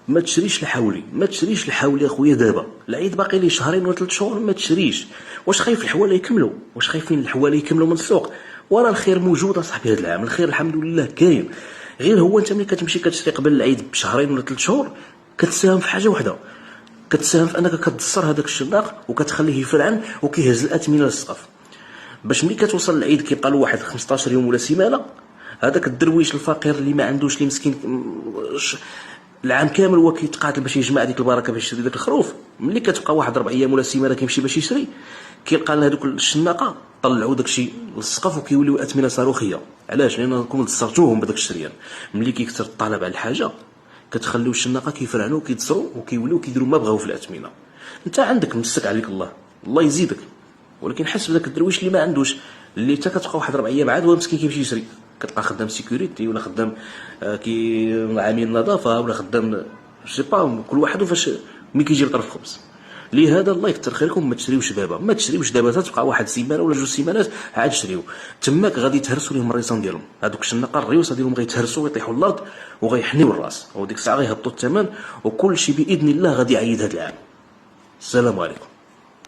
ما تشريش الحولي، ما تشريش الحولي اخويا. دابا العيد باقي ليه شهرين ولا 3 شهور، ما تشريش. واش خايف الحواله يكملوا؟ واش خايفين الحواله يكملوا من السوق؟ وراه الخير موجود اصاحبي. هذا العام الخير الحمد لله كاين. غير هو انت ملي كتمشي كتشري قبل العيد بشهرين ولا 3 شهور، كتساهم في حاجه وحده، كتساهم في انك كتدصر هذاك الشناق وكتخليه يفرعن وكيهز الاثمنه للسقف، باش ملي كتوصل العيد كيبقى له واحد 15 يوم ولا سيمانه، هذاك الدرويش الفقير اللي ما عندوش، اللي مسكين العام كامل هو كيتقاتل باش يجمع ديك البركه باش يشري داك الخروف، ملي كتبقى واحد 4 ايام ولا سيمانه كيمشي باش يشري، كيلقى هذوك الشناقه طلعوا داكشي للسقف وكيوليو اثمنه صاروخيه. علاش؟ لان راكم دصرتوهم بداك الشريان. ملي كيكثر الطلب على الحاجه كتخليو الشناقه كيفرعنوا وكيتصروا وكيوليو كيديروا ما بغاو في الاثمنه. انت عندك مسك عليك الله، الله يزيدك، ولكن حس بداك الدرويش اللي ما عندوش، اللي حتى كتبقى واحد 4 ايام عاد هو مسكين كيمشي يشري، كتلقى خدام سيكوريتي ولا خدام كي عامل نظافه ولا خدام سي با، كل واحد فاش ملي كيجي لطرف خبز. لهذا الله يكثر خيركم ما تشريوش دابا، ما تشريوش دابا، تبقى واحد سيمانه ولا 2 سيمانات عاد شريو، تماك غادي يتهرسوا لهم الريصان ديالهم، هذوك الشناقه الريوسه ديالهم غيتهرسوا ويطيحوا الارض وغيحنيو الراس، وديك الساعه غيهبطوا الثمن وكل شيء باذن الله غادي يعيد هذا العام. السلام عليكم.